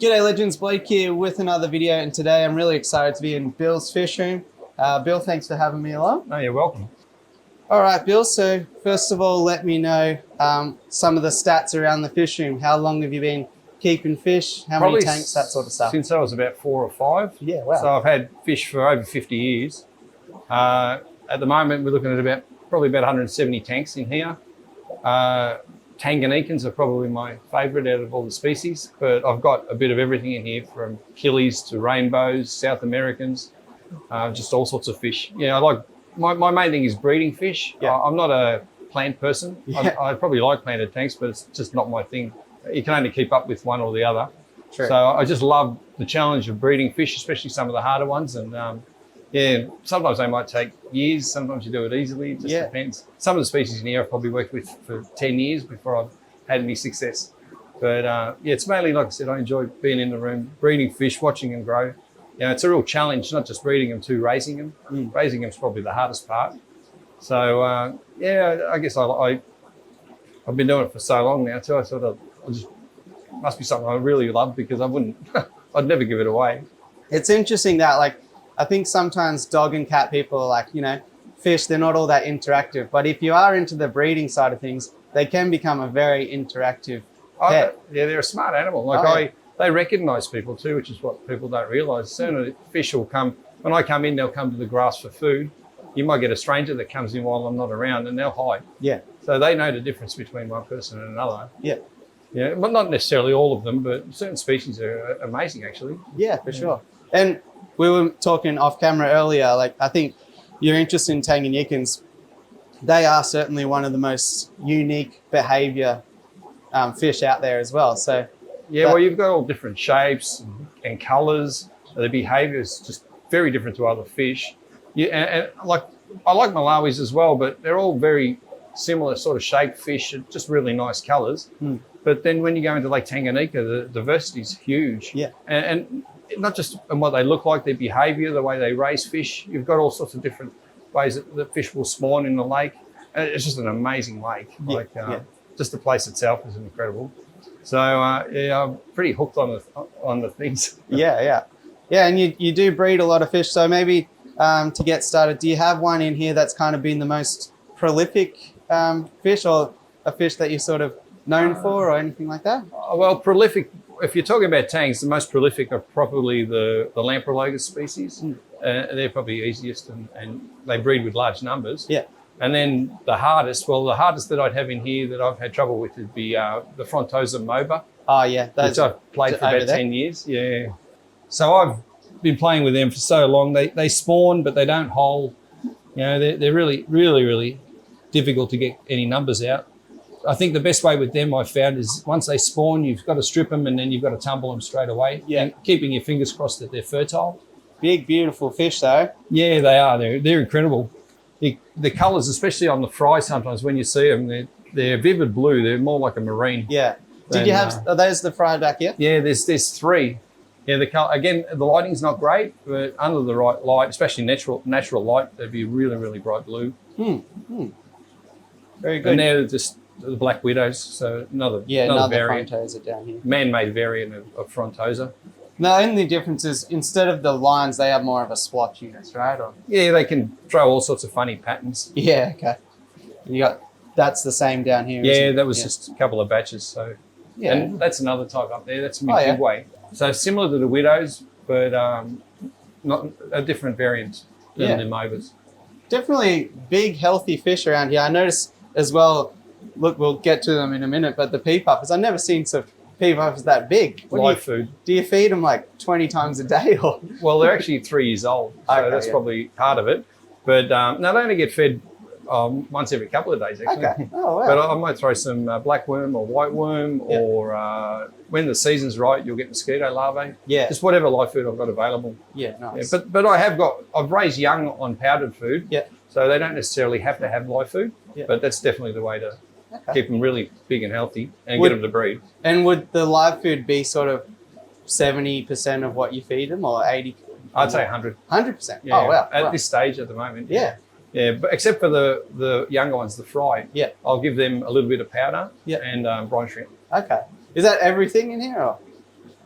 G'day legends, Blake here with another video, and today I'm really excited to be in Bill's fish room. Bill, thanks for having me along. No, you're welcome. All right, Bill, so first of all, let me know some of the stats around the fish room. How long have you been keeping fish? How many tanks, that sort of stuff? Since I was about 4 or 5. Yeah, wow. So I've had fish for over 50 years. At the moment, we're looking at probably about 170 tanks in here. Tanganyikans are probably my favourite out of all the species, but I've got a bit of everything in here, from killies to rainbows, South Americans, just all sorts of fish. Yeah, I like my main thing is breeding fish. Yeah. I'm not a plant person. Yeah. I probably like planted tanks, but it's just not my thing. You can only keep up with one or the other. True. So I just love the challenge of breeding fish, especially some of the harder ones. And yeah, sometimes they might take years, sometimes you do it easily, it just depends. Some of the species in here I've probably worked with for 10 years before I've had any success. But yeah, it's mainly, like I said, I enjoy being in the room, breeding fish, watching them grow. You know, it's a real challenge, not just breeding them to raising them. Raising them is probably the hardest part. So yeah, I guess I've been doing it for so long now too. I sort of, must be something I really love, because I wouldn't, I'd never give it away. It's interesting that, like, I think sometimes dog and cat people are like, you know, fish, they're not all that interactive. But if you are into the breeding side of things, they can become a very interactive pet. Yeah, they're a smart animal. Like they recognise people too, which is what people don't realise. Certainly fish will come, when I come in, they'll come to the grass for food. You might get a stranger that comes in while I'm not around and they'll hide. Yeah. So they know the difference between one person and another. Yeah. Yeah, but not necessarily all of them, but certain species are amazing actually. Yeah, for sure. And we were talking off camera earlier, like, I think you're interested in Tanganyikans. They are certainly one of the most unique behavior fish out there as well. So yeah, well, you've got all different shapes and colours. The behaviour is just very different to other fish. Yeah, and like, I like Malawis as well, but they're all very similar sort of shaped fish, just really nice colours. But then when you go into Lake Tanganyika, the diversity is huge. Yeah. And not just in what they look like, their behaviour, the way they raise fish. You've got all sorts of different ways that the fish will spawn in the lake. And it's just an amazing lake. Just the place itself is incredible. So yeah, I'm pretty hooked on the things. Yeah, and you do breed a lot of fish. So maybe to get started, do you have one in here that's kind of been the most prolific fish, or a fish that you're sort of known for, or anything like that? Well, prolific, if you're talking about tangs, the most prolific are probably the lamprologus species. They're probably easiest, and they breed with large numbers. Yeah. And then the hardest that I'd have in here that I've had trouble with would be the Frontosa moba. Oh yeah, which I've played for about 10 years. Yeah. So I've been playing with them for so long. They spawn, but they don't hole. You know, they're really, really, really difficult to get any numbers out. I think the best way with them, I've found, is once they spawn, you've got to strip them and then you've got to tumble them straight away. Yeah. And keeping your fingers crossed that they're fertile. Big, beautiful fish though. Yeah, they are. They're incredible. The colours, especially on the fry, sometimes when you see them, they're vivid blue. They're more like a marine. Yeah. Did you have, are those the fry back here? Yeah, there's 3. Yeah, again, the lighting's not great, but under the right light, especially natural light, they'd be really, really bright blue. Very good. And they're just the black widows, so another variant. Frontosa down here. Man-made variant of Frontosa. The only difference is, instead of the lines, they have more of a splotch units, right? Or... yeah, they can throw all sorts of funny patterns. Yeah, okay. That's the same down here. Yeah, that was just a couple of batches. So yeah, and that's another type up there. That's midway. So similar to the widows, but not a different variant than the mobas. Definitely big, healthy fish around here. I noticed as well. Look, we'll get to them in a minute, but the Pea Puffers, I've never seen some Pea Puffers that big. Live food. Do you feed them like 20 times a day? Or? Well, they're actually 3 years old, so that's probably part of it. But no, they only get fed once every couple of days, actually. Okay. Oh, wow. But I might throw some black worm or white worm, or when the season's right, you'll get mosquito larvae. Yeah. Just whatever live food I've got available. Yeah, nice. Yeah, but I've raised young on powdered food. Yeah. So they don't necessarily have to have live food, but that's definitely the way to keep them really big and healthy and get them to breed. And would the live food be sort of 70% of what you feed them, or 80? I'd say 100. 100%? Yeah. Oh, wow. At this stage at the moment. Yeah. Yeah, but except for the younger ones, the fry. Yeah. I'll give them a little bit of powder and brine shrimp. Okay. Is that everything in here? Or?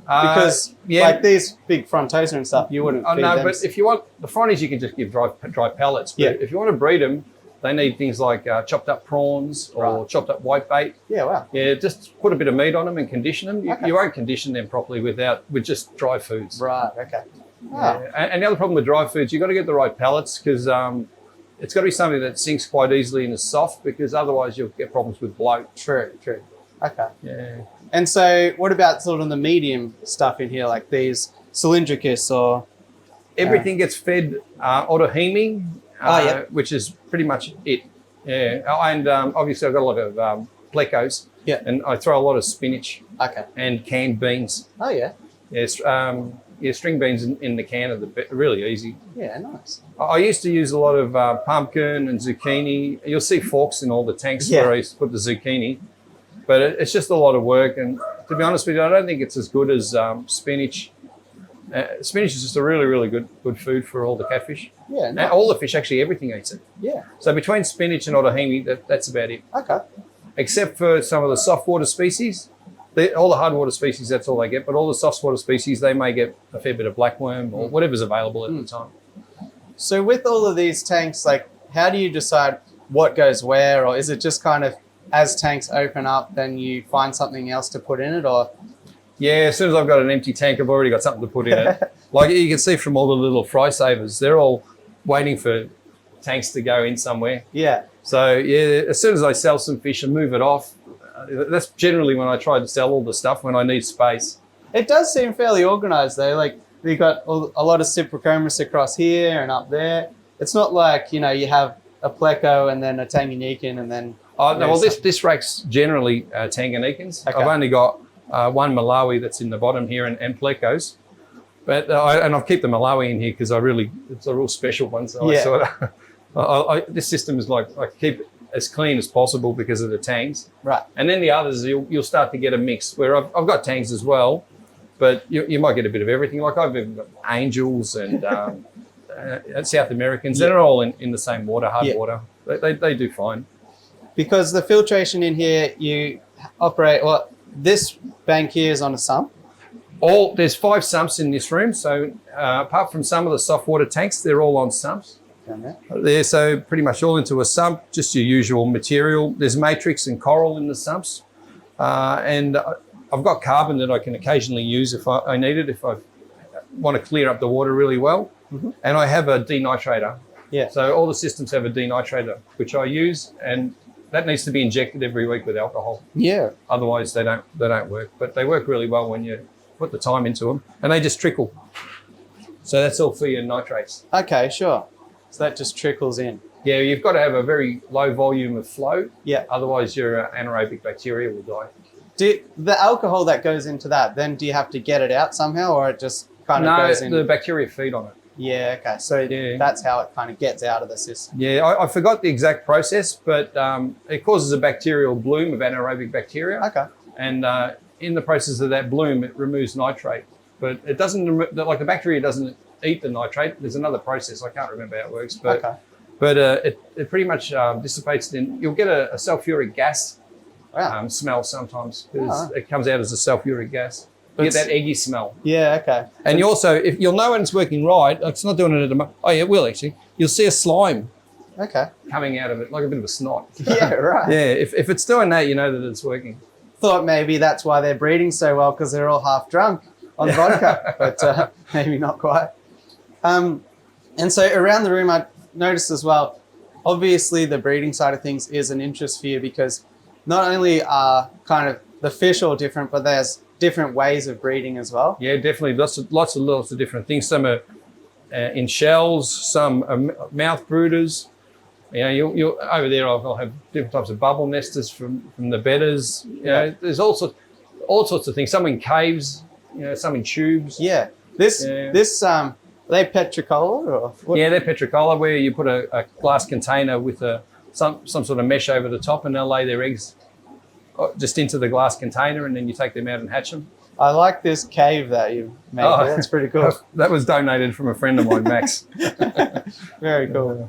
Because yeah. like these big Frontosa and stuff, you wouldn't feed no, them. but if you want the fronties, you can just give dry pellets. But Yeah. if you want to breed them, they need things like chopped up prawns or chopped up whitebait. Yeah, wow. Yeah, just put a bit of meat on them and condition them. Okay. You won't condition them properly with just dry foods. Right, okay. Yeah. And the other problem with dry foods, you've got to get the right pellets because it's got to be something that sinks quite easily and is soft, because otherwise you'll get problems with bloat. True. Okay. Yeah. And so what about sort of the medium stuff in here, like these cylindricus or... Everything gets fed autoheme, which is pretty much it. Yeah, and obviously I've got a lot of Plecos. Yeah. And I throw a lot of spinach. Okay. And canned beans. Oh, yeah. Yes. String beans in the can are really easy. Yeah, nice. I used to use a lot of pumpkin and zucchini. You'll see forks in all the tanks where I used to put the zucchini. But it's just a lot of work. And to be honest with you, I don't think it's as good as spinach. Spinach is just a really, really good food for all the catfish. Yeah, nice. And all the fish, actually, everything eats it. Yeah. So between spinach and autoheme, that's about it. Okay. Except for some of the soft water species. All the hard water species, that's all they get. But all the soft water species, they may get a fair bit of blackworm or whatever's available at the time. So with all of these tanks, like, how do you decide what goes where? Or is it just kind of as tanks open up, then you find something else to put in it? Or... Yeah, as soon as I've got an empty tank, I've already got something to put in it. Like you can see from all the little fry savers, they're all waiting for tanks to go in somewhere. Yeah. So yeah, as soon as I sell some fish and move it off, that's generally when I try to sell all the stuff when I need space. It does seem fairly organized though. Like you've got a lot of Cypricomus across here and up there. It's not like, you know, you have a Pleco and then a Tanganyikan and then... Oh, no, well, this rack's generally Tanganyikans. Okay. I've only got one Malawi that's in the bottom here and Plecos. But I've kept the Malawi in here because it's a real special one. So I sort of, this system is like, I keep it as clean as possible because of the tanks. Right. And then the others, you'll start to get a mix where I've got tanks as well, but you might get a bit of everything. Like I've even got angels and South Americans. They're all in the same water, hard water. They do fine. Because the filtration in here, you operate, well, this bank here is on a sump. There's 5 sumps in this room. So apart from some of the soft water tanks, they're all on sumps. There, so pretty much all into a sump, just your usual material. There's matrix and coral in the sumps. And I've got carbon that I can occasionally use if I need it, if I want to clear up the water really well. And I have a denitrator. Yeah. So all the systems have a denitrator, which I use, and that needs to be injected every week with alcohol. Yeah. Otherwise they don't work. But they work really well when you put the time into them, and they just trickle. So that's all for your nitrates. Okay, sure. So that just trickles in. Yeah, you've got to have a very low volume of flow. Yeah. Otherwise your anaerobic bacteria will die. The alcohol that goes into that, then do you have to get it out somehow, or it just kind of goes in? No, the bacteria feed on it. Yeah, okay. So that's how it kind of gets out of the system. Yeah, I forgot the exact process, but it causes a bacterial bloom of anaerobic bacteria. Okay. And in the process of that bloom, it removes nitrate. But it doesn't, like the bacteria doesn't eat the nitrate. There's another process. I can't remember how it works. But, it pretty much dissipates. Then you'll get a sulfuric gas smell sometimes because it comes out as a sulfuric gas. You get that eggy smell. Yeah, okay. And you also, if you'll know when it's working right, it's not doing it at the moment. Oh, yeah, it will actually. You'll see a slime coming out of it, like a bit of a snot. Yeah, right. Yeah, if it's doing that, you know that it's working. Thought maybe that's why they're breeding so well, because they're all half drunk on vodka, but maybe not quite. And so around the room, I noticed as well, obviously the breeding side of things is an interest for you because not only are kind of the fish all different, but there's different ways of breeding as well. Yeah, definitely. Lots of different things. Some are in shells, some are mouth brooders. You know, you'll over there I'll have different types of bubble nesters from the bedders. You know, there's all sorts of things. Some in caves, you know, some in tubes. Yeah. This are they petricola or what? Yeah, they're petricola, where you put a glass container with some sort of mesh over the top, and they'll lay their eggs just into the glass container, and then you take them out and hatch them. I like this cave that you made. Oh, that's pretty cool. That was donated from a friend of mine, Max. Very cool.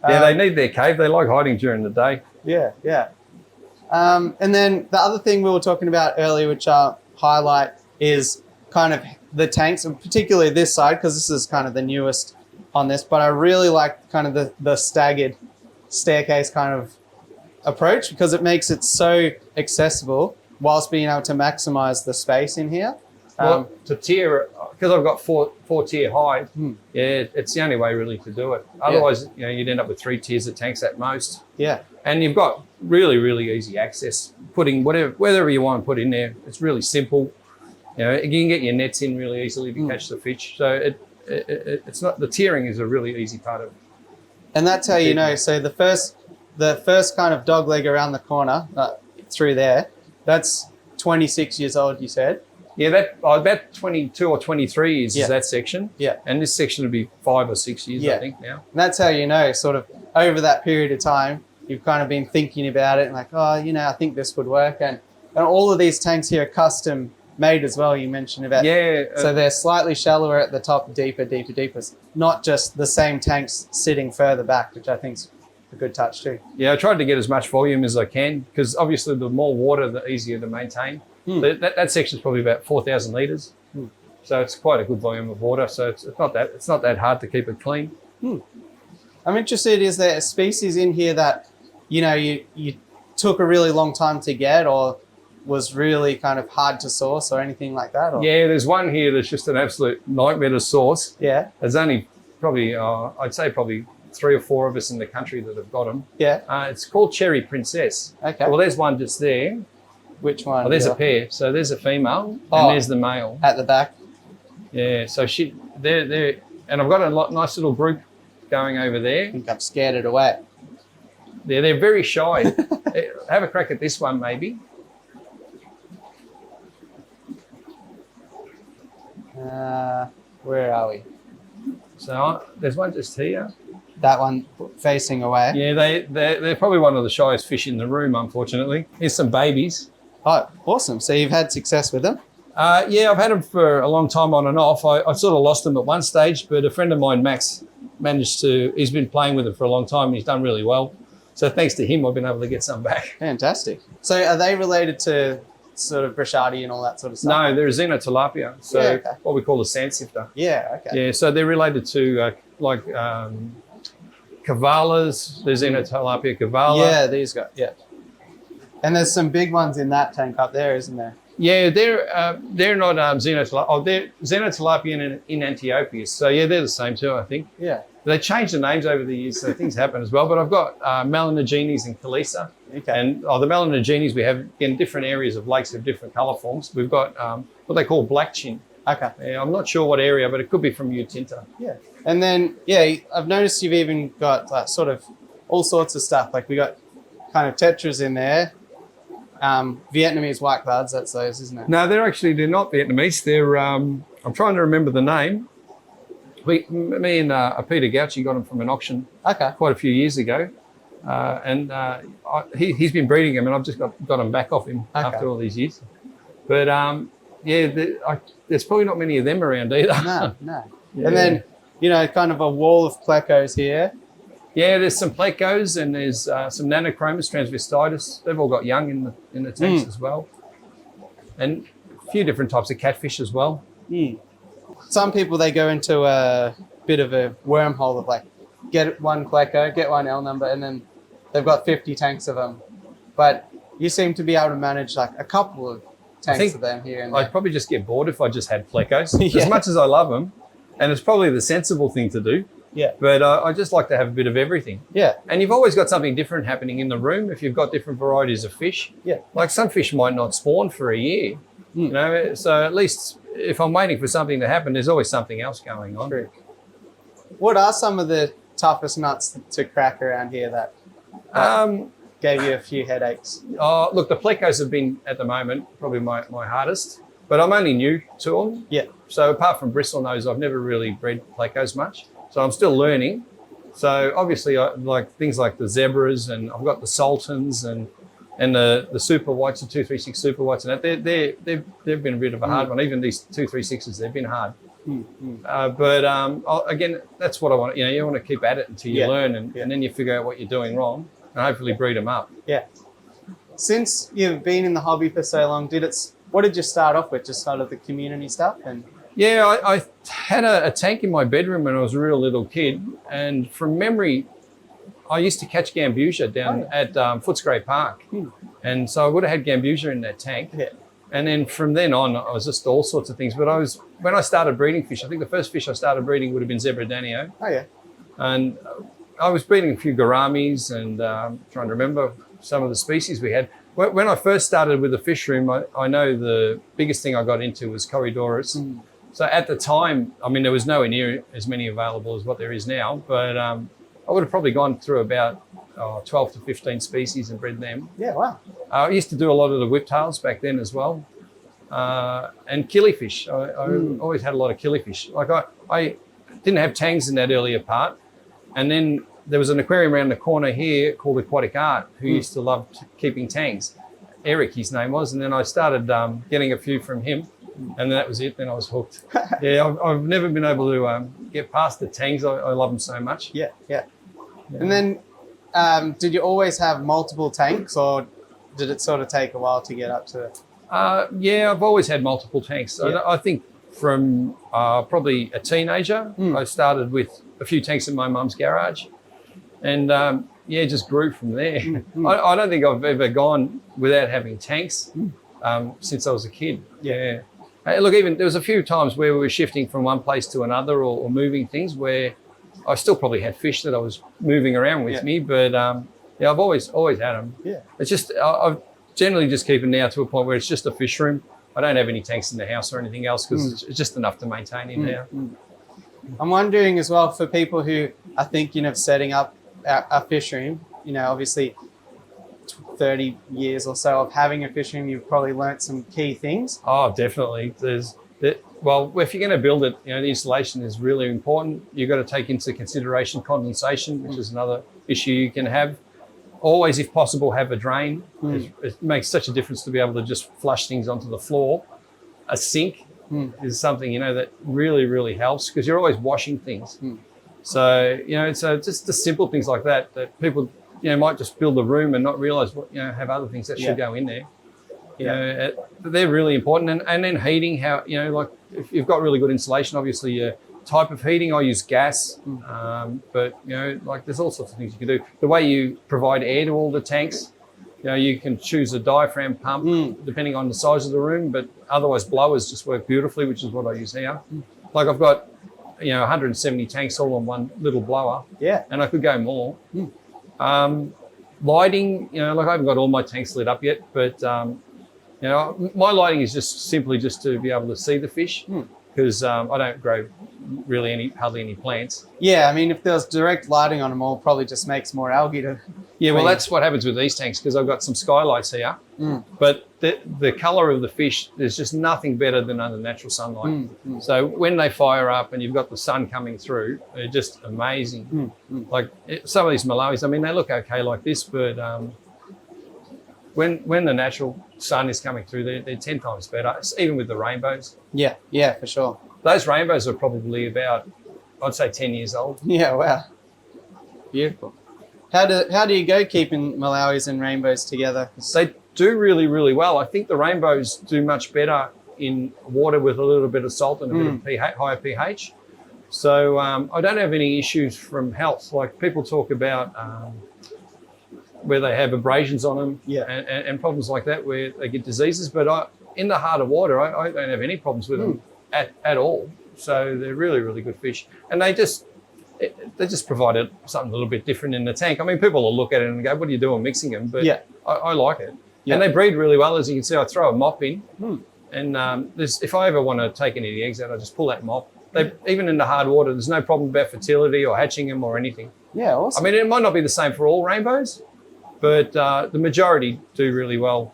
Yeah, they need their cave. They like hiding during the day. Yeah, yeah. And then the other thing we were talking about earlier, which I'll highlight, is kind of the tanks, and particularly this side, because this is kind of the newest on this, but I really like kind of the staggered staircase kind of approach, because it makes it so accessible whilst being able to maximize the space in here. Well, to tier, because I've got four tier high, yeah, it's the only way really to do it. Otherwise, you know, you'd end up with 3 tiers of tanks at most. Yeah. And you've got really, really easy access. Putting whatever you want to put in there, it's really simple. You know, you can get your nets in really easily to catch the fish. So it's not, the tiering is a really easy part of it. And that's how you know. So the first kind of dog leg around the corner through there, that's 26 years old, you said? Yeah, that about 22 or 23 years is that section. Yeah. And this section would be 5 or 6 years, I think, now. And that's how you know, sort of over that period of time, you've kind of been thinking about it and like, oh, you know, I think this would work. And all of these tanks here are custom made as well, you mentioned about. Yeah. So they're slightly shallower at the top, deeper. Not just the same tanks sitting further back, which I think is a good touch too. Yeah, I tried to get as much volume as I can, because obviously the more water, the easier to maintain. That section is probably about 4,000 litres. So it's quite a good volume of water. So it's not that hard to keep it clean. I'm interested, is there a species in here that, you know, you took a really long time to get, or was really kind of hard to source, or anything like that? Or? Yeah, there's one here that's just an absolute nightmare to source. Yeah. There's only probably, I'd say probably 3 or 4 of us in the country that have got them. Yeah. It's called Cherry Princess. Okay. Well, there's one just there. Which one? Oh, there's a pair. So there's a female and there's the male. At the back? Yeah, so they're, and I've got a nice little group going over there. I think I've scared it away. They're very shy. Have a crack at this one, maybe. Where are we? So there's one just here. That one facing away? Yeah, they're probably one of the shyest fish in the room, unfortunately. Here's some babies. Oh, awesome. So you've had success with them? Yeah, I've had them for a long time on and off. I sort of lost them at one stage, but a friend of mine, Max, he's been playing with them for a long time and he's done really well. So thanks to him, I've been able to get some back. Fantastic. So are they related to sort of brachati and all that sort of stuff? No, they're Xenotilapia. So what we call a sand sifter. Yeah, okay. Yeah, so they're related to Cavalas. There's Xenotilapia cavala. Yeah, these guys, yeah. And there's some big ones in that tank up there, isn't there? Yeah, they're not Xenotilapia. Oh, they're Xenotilapia in Antiopias. So yeah, they're the same too, I think. Yeah. They changed the names over the years, so things happen as well. But I've got Melanogenes and Killies. Okay. And the Melanogenes we have in different areas of lakes of different colour forms. We've got what they call black chin. Okay. Yeah, I'm not sure what area, but it could be from Utinta. Yeah. And then, yeah, I've noticed you've even got sort of all sorts of stuff. Like we got kind of tetras in there. Vietnamese white clouds, that's those, isn't it? No, they're not Vietnamese. They're, I'm trying to remember the name. Me and Peter Gauchi got them from an auction quite a few years ago. He's been breeding them and I've just got them back off him after all these years. But yeah, there's probably not many of them around either. No. Yeah. And then, you know, kind of a wall of plecos here. Yeah, there's some Plecos and there's some Nanochromis transvestitis. They've all got young in the tanks as well. And a few different types of catfish as well. Some people, they go into a bit of a wormhole of like, get one Pleco, get one L number, and then they've got 50 tanks of them. But you seem to be able to manage like a couple of tanks of them here and there. I'd probably just get bored if I just had Plecos. As much as I love them, and it's probably the sensible thing to do. Yeah. But I just like to have a bit of everything. Yeah. And you've always got something different happening in the room if you've got different varieties of fish. Yeah. Like some fish might not spawn for a year, you know, so at least if I'm waiting for something to happen, there's always something else going on. True. What are some of the toughest nuts to crack around here that gave you a few headaches? Look, the Plecos have been, at the moment, probably my hardest, but I'm only new to them. Yeah. So apart from bristlenose, I've never really bred Plecos much. So I'm still learning. So obviously I like things like the zebras, and I've got the sultans and the super whites, the 236 super whites, and that they've been a bit of a hard one. Even these 236s, they've been hard. Again, that's what I want. You know, you want to keep at it until you learn, and then you figure out what you're doing wrong, and hopefully breed them up. Yeah. Since you've been in the hobby for so long, what did you start off with? Just sort of the community stuff? And Yeah, I had a tank in my bedroom when I was a real little kid, and from memory, I used to catch gambusia down at Footscray Park, and so I would have had gambusia in that tank. Yeah. And then from then on, I was just all sorts of things. But when I started breeding fish, I think the first fish I started breeding would have been zebra danio. Oh yeah. And I was breeding a few gouramis and trying to remember some of the species we had. When I first started with the Fishroom, I know the biggest thing I got into was Corydorus. So at the time, I mean, there was nowhere near as many available as what there is now, but I would have probably gone through about 12 to 15 species and bred them. Yeah, wow. I used to do a lot of the whiptails back then as well. And killifish. I always had a lot of killifish. Like I didn't have tangs in that earlier part. And then there was an aquarium around the corner here called Aquatic Art who used to love keeping tangs. Eric, his name was. And then I started getting a few from him. And that was it. Then I was hooked. Yeah, I've never been able to get past the tangs. I love them so much. Yeah. And then did you always have multiple tanks, or did it sort of take a while to get up to it? Yeah, I've always had multiple tanks. Yeah. I think from probably a teenager, I started with a few tanks in my mum's garage, and just grew from there. I don't think I've ever gone without having tanks since I was a kid. Yeah. Look, even there was a few times where we were shifting from one place to another or moving things where I still probably had fish that I was moving around with me, but I've always had them. Yeah. It's just I've generally just keep it now to a point where it's just a fish room. I don't have any tanks in the house or anything else because it's just enough to maintain in there. I'm wondering as well for people who are thinking of setting up a fish room, obviously 30 years or so of having a fish room, you've probably learnt some key things. Oh, definitely. Well, if you're going to build it, the installation is really important. You've got to take into consideration condensation, which is another issue you can have. Always, if possible, have a drain. It makes such a difference to be able to just flush things onto the floor. A sink is something, that really, really helps because you're always washing things. So, so just the simple things like that people, might just build a room and not realize what, have other things that should go in there. They're really important. And then heating, how, like if you've got really good insulation, obviously your type of heating, I use gas, but like there's all sorts of things you can do. The way you provide air to all the tanks, you can choose a diaphragm pump depending on the size of the room, but otherwise blowers just work beautifully, which is what I use here. Like I've got, 170 tanks all on one little blower. Yeah. And I could go more. Lighting, like I haven't got all my tanks lit up yet, but my lighting is just simply just to be able to see the fish because I don't grow really hardly any plants. Yeah, I mean, if there's direct lighting on them all, probably just makes more algae to... Yeah, well, that's what happens with these tanks because I've got some skylights here, but the colour of the fish, there's just nothing better than under natural sunlight. So when they fire up and you've got the sun coming through, they're just amazing. Like some of these Malawis, I mean, they look okay like this, but when the natural sun is coming through, they're 10 times better, even with the rainbows. Yeah, for sure. Those rainbows are probably about, I'd say 10 years old. Yeah, wow. Beautiful. How do you go keeping Malawis and rainbows together? They do really, really well. I think the rainbows do much better in water with a little bit of salt and a bit of pH, higher pH. So I don't have any issues from health. Like people talk about where they have abrasions on them and problems like that where they get diseases. But in the heart of water, I don't have any problems with them at all. So they're really, really good fish. And they just provided something a little bit different in the tank. I mean, people will look at it and go, what are you doing mixing them? But I like it. And they breed really well. As you can see, I throw a mop in. And if I ever want to take any of the eggs out, I just pull that mop. Even in the hard water, there's no problem about fertility or hatching them or anything. Yeah, awesome. I mean, it might not be the same for all rainbows, but the majority do really well.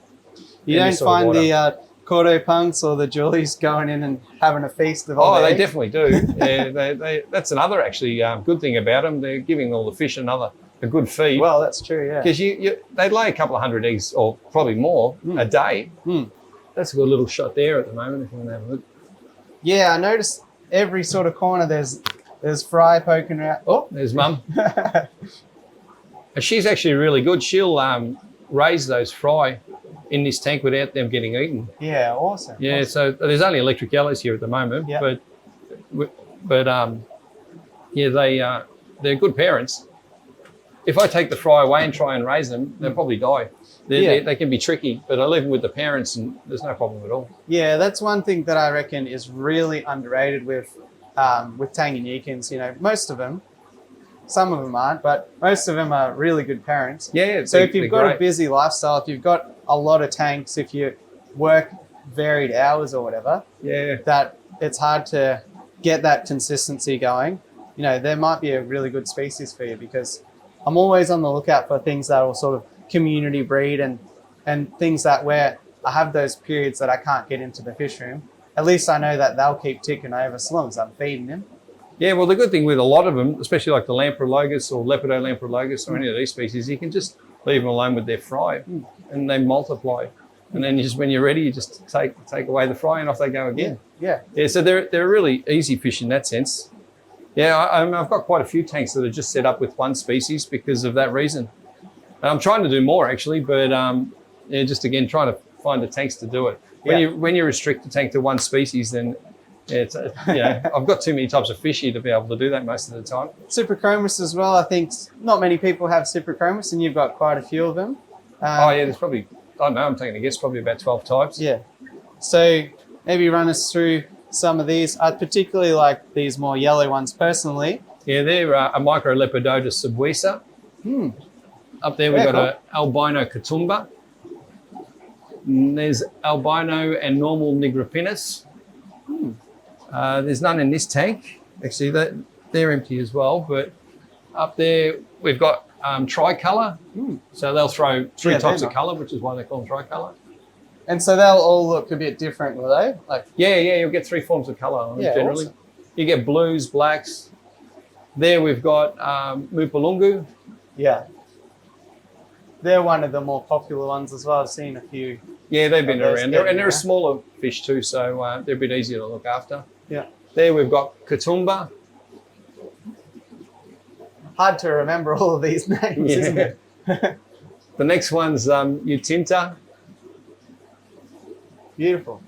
You don't find the Cordo punks or the Julies going in and having a feast of all the they eggs? definitely do. Yeah, that's another actually good thing about them. They're giving all the fish a good feed. Well, that's true, yeah. Because they lay a couple of hundred eggs or probably more a day. That's a good little shot there at the moment if you want to have a look. Yeah, I noticed every sort of corner there's Fry poking around. Oh, there's Mum. She's actually really good. She'll raise those fry in this tank without them getting eaten. Yeah, awesome. Yeah, awesome. so there's only electric yellows here at the moment, Yeah. but yeah, they're good parents. If I take the fry away and try and raise them, they'll probably die. They can be tricky, but I leave them with the parents and there's no problem at all. Yeah, that's one thing that I reckon is really underrated with Tanganyikans. You know, most of them, some of them aren't, but most of them are really good parents. Yeah. So if you've got a busy lifestyle, if you've got a lot of tanks, if you work varied hours or whatever, that it's hard to get that consistency going. You know, there might be a really good species for you, because I'm always on the lookout for things that will sort of community breed and things that where I have those periods that I can't get into the fish room. At least I know that they'll keep ticking over as long as I'm feeding them. Yeah, well, the good thing with a lot of them, especially like the lamprologus or lepidolamprologus or any of these species, you can just leave them alone with their fry and they multiply. And then when you're ready, you just take away the fry and off they go again. Yeah. So they're a really easy fish in that sense. Yeah, I've got quite a few tanks that are just set up with one species because of that reason. I'm trying to do more actually, but just again trying to find the tanks to do it. When you restrict the tank to one species, then it's I've got too many types of fish here to be able to do that most of the time. Cyprichromis as well. I think not many people have Cyprichromis, and you've got quite a few of them. There's probably, I don't know, I'm taking a guess, probably about 12 types. Yeah. So maybe run us through some of these. I particularly like these more yellow ones personally. Yeah, they're a Microlepidotus subwisa. Up there we've got an albino Katoomba. And there's albino and normal Nigripinus. There's none in this tank. Actually, they're empty as well. But up there we've got tricolour. So they'll throw three types of colour, which is why they call them tricolour. And so they'll all look a bit different, will they? Like, yeah, you'll get three forms of colour on them generally. Awesome. You get blues, blacks. There we've got Mupalungu. Yeah. They're one of the more popular ones as well. I've seen a few. Yeah, they've been around. They're a smaller fish too, so they're a bit easier to look after. Yeah. There we've got Katoomba. Hard to remember all of these names, isn't it? The next one's Utinta. Beautiful.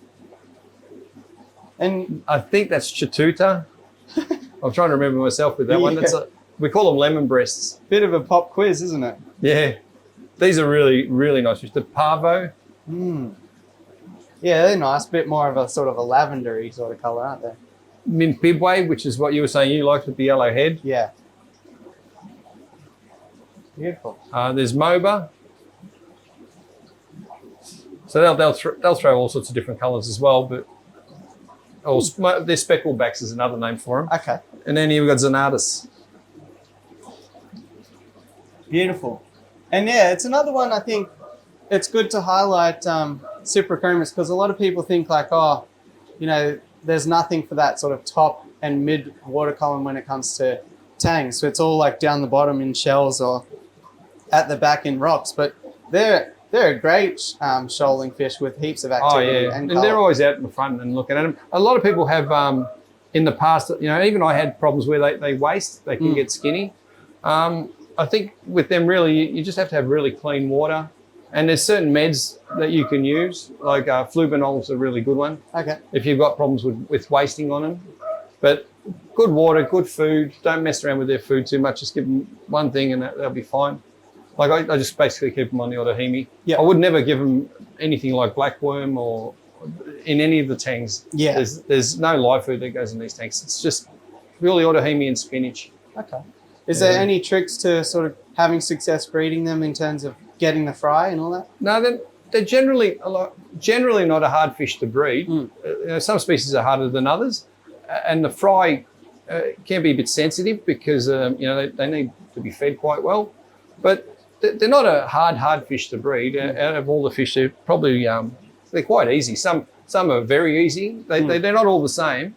And I think that's Chatuta. I'm trying to remember myself with that one. We call them lemon breasts. Bit of a pop quiz, isn't it? Yeah. These are really, really nice fish. The Pavo. Yeah, they're nice. Bit more of a sort of a lavendery sort of colour, aren't they? Mimpibwe, which is what you were saying you liked with the yellow head. Yeah. Beautiful. There's Moba. So they'll throw all sorts of different colours as well, but their specklebacks is another name for them. Okay. And then here we've got Xanatus. Beautiful. And yeah, it's another one. I think it's good to highlight Cyprichromis, because a lot of people think like, oh, you know, there's nothing for that sort of top and mid water column when it comes to tangs. So it's all like down the bottom in shells or at the back in rocks. But they're a great shoaling fish with heaps of activity. And they're always out in the front and looking at them. A lot of people have in the past, you know, even I had problems where they waste, they can get skinny. I think with them really, you just have to have really clean water. And there's certain meds that you can use, like flubanol is a really good one. Okay. If you've got problems with wasting on them. But good water, good food. Don't mess around with their food too much. Just give them one thing and they'll be fine. Like I just basically keep them on the autoheme. Yeah. I would never give them anything like blackworm or in any of the tanks. Yeah. There's no live food that goes in these tanks. It's just purely autoheme and spinach. Okay. Is there any tricks to sort of having success breeding them in terms of getting the fry and all that? No, they're generally not a hard fish to breed. You know, some species are harder than others, and the fry can be a bit sensitive because you know they need to be fed quite well. But they're not a hard fish to breed. Out of all the fish, they're probably they're quite easy. Some are very easy. They're not all the same,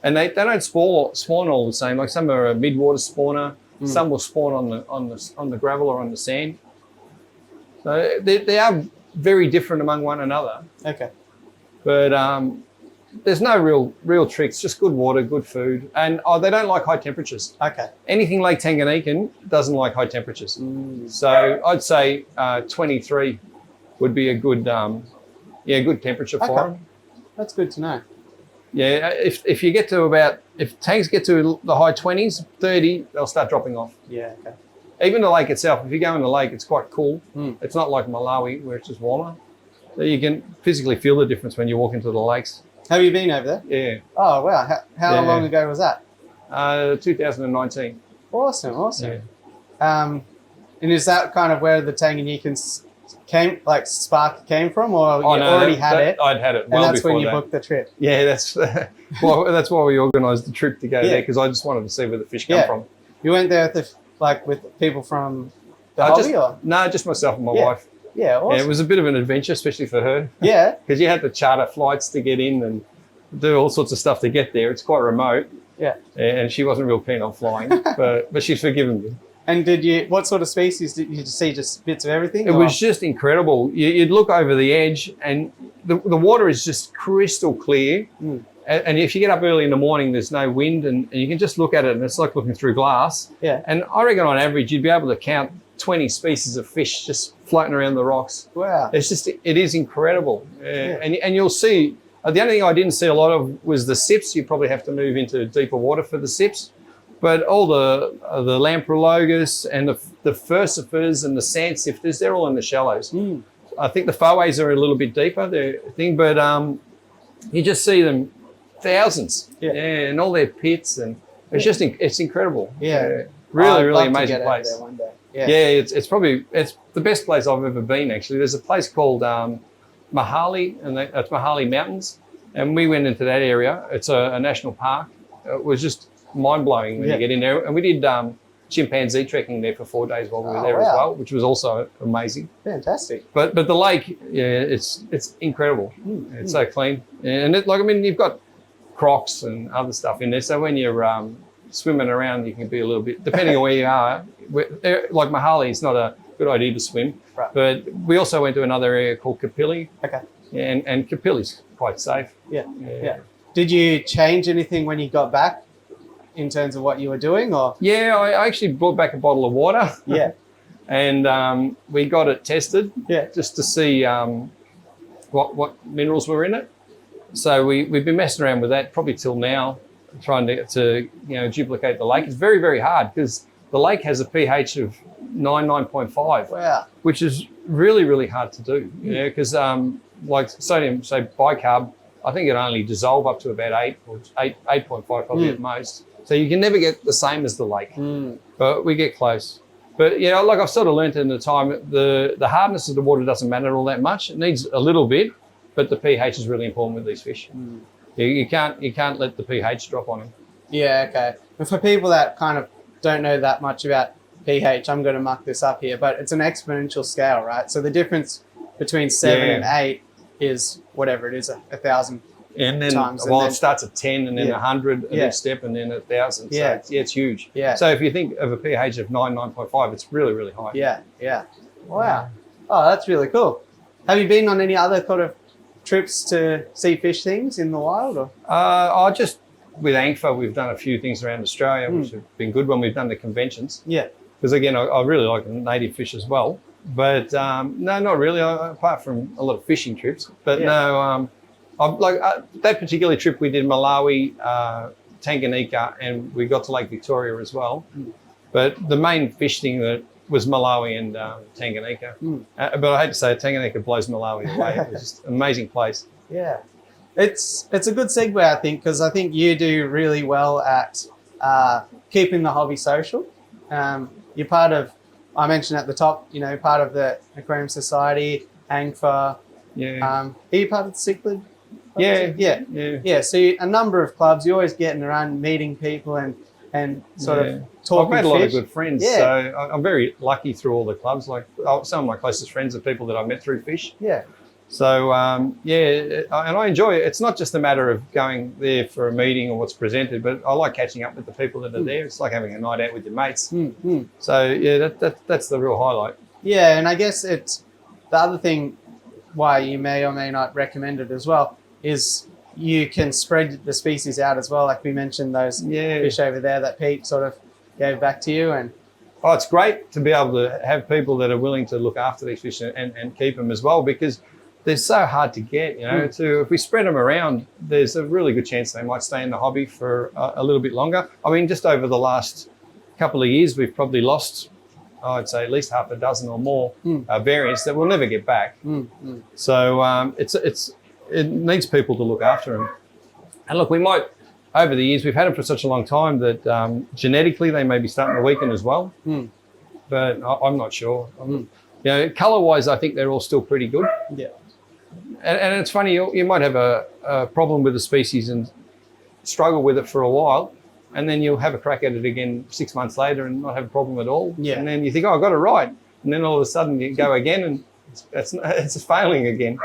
and they don't spawn all the same. Like some are a mid-water spawner. Some will spawn on the gravel or on the sand. So they are very different among one another. Okay. But there's no real tricks, just good water, good food. And they don't like high temperatures. Okay. Anything Lake Tanganyikan doesn't like high temperatures. So I'd say 23 would be a good, good temperature for them. That's good to know. Yeah, if you get to if tanks get to the high 20s, 30, they'll start dropping off. Yeah, okay. Even the lake itself, if you go in the lake, it's quite cool. It's not like Malawi where it's just warmer. So you can physically feel the difference when you walk into the lakes. Have you been over there? Yeah. Oh, wow. How long ago was that? 2019. Awesome. Yeah. And is that kind of where the Tanganyikans spark came from, or you already had it? I'd had it well before that. And that's when you booked the trip? Yeah, that's that's why we organised the trip to go there, because I just wanted to see where the fish come from. You went there with people from the hobby? No, just myself and my wife. Yeah, awesome. Yeah, it was a bit of an adventure, especially for her. Yeah. Because you had to charter flights to get in and do all sorts of stuff to get there. It's quite remote. Yeah. And she wasn't real keen on flying, but she's forgiven me. And what sort of species did you see? Just bits of everything? It was just incredible. You'd look over the edge and the water is just crystal clear. And if you get up early in the morning, there's no wind and you can just look at it and it's like looking through glass. Yeah. And I reckon on average, you'd be able to count 20 species of fish just floating around the rocks. Wow. It is incredible. And you'll see, the only thing I didn't see a lot of was the sips. You probably have to move into deeper water for the sips. But all the lamprologus and the furcifers and the sand sifters, they're all in the shallows. I think the faways are a little bit deeper, but you just see them thousands. Yeah, and all their pits, and it's just it's incredible. Yeah. Really amazing place. There one day. Yeah, it's probably the best place I've ever been. Actually, there's a place called Mahali, and it's Mahali Mountains, and we went into that area. It's a national park. It was just mind-blowing when you get in there, and we did chimpanzee trekking there for 4 days while we were there as well, which was also amazing. Fantastic. But the lake, it's incredible. It's so clean, and you've got crocs and other stuff in there, so when you're swimming around, you can be a little bit, depending on where you are. Like Mahali, it's not a good idea to swim, but we also went to another area called Kapili. Okay. And Kapili's quite safe. Yeah. Did you change anything when you got back in terms of what you were doing, or? Yeah, I actually brought back a bottle of water. Yeah. And we got it tested. Yeah. Just to see what minerals were in it. So we've been messing around with that probably till now, trying to duplicate the lake. It's very, very hard because the lake has a pH of 9.5. Wow. Which is really, really hard to do. Because like sodium, say bicarb, I think it only dissolve up to about 8 or 8.5 probably at most. So you can never get the same as the lake, but we get close. But like I've sort of learned in the time, the hardness of the water doesn't matter all that much. It needs a little bit, but the pH is really important with these fish. You can't let the pH drop on them. Yeah, okay. And for people that kind of don't know that much about pH, I'm going to muck this up here, but it's an exponential scale, right? So the difference between 7 and 8 is whatever it is, 1,000 and then, times. Well, it starts at 10 and then 100 at each step and then 1,000. So it's huge. Yeah. So if you think of a pH of 9.5, it's really, really high. Yeah. Wow. Oh, that's really cool. Have you been on any other kind of trips to see fish things in the wild? Or? Just with ANGFA, we've done a few things around Australia, which have been good when we've done the conventions. Yeah. Because again, I really like native fish as well. But no, not really, apart from a lot of fishing trips. But no, that particular trip we did Malawi, Tanganyika, and we got to Lake Victoria as well. But the main fish thing that was Malawi and Tanganyika. But I hate to say it, Tanganyika blows Malawi away. It was just an amazing place. Yeah. It's a good segue, I think, because I think you do really well at keeping the hobby social. You're part of, I mentioned at the top, part of the Aquarium Society, ANGFA. Yeah. Are you part of the cichlid? Yeah. So a number of clubs. You're always getting around, meeting people and sort of talking. I've made a lot of good friends. Yeah. So I'm very lucky through all the clubs. Like some of my closest friends are people that I met through fish. Yeah. So and I enjoy it. It's not just a matter of going there for a meeting or what's presented, but I like catching up with the people that are there. It's like having a night out with your mates. So yeah, that's the real highlight. Yeah, and I guess it's the other thing why you may or may not recommend it as well is you can spread the species out as well. Like we mentioned, those fish over there that Pete sort of gave back to you. And oh, it's great to be able to have people that are willing to look after these fish and keep them as well, because they're so hard to get, you know. If we spread them around, there's a really good chance they might stay in the hobby for a little bit longer. I mean, just over the last couple of years, we've probably lost, I'd say, at least half a dozen or more variants that we'll never get back. So it needs people to look after them. And look, we might, over the years, we've had them for such a long time that genetically they may be starting to weaken as well. But I'm not sure. You know, colour-wise, I think they're all still pretty good. Yeah. And it's funny, you might have a problem with a species and struggle with it for a while, and then you'll have a crack at it again 6 months later and not have a problem at all. Yeah. And then you think, oh, I got it right. And then all of a sudden you go again and it's failing again.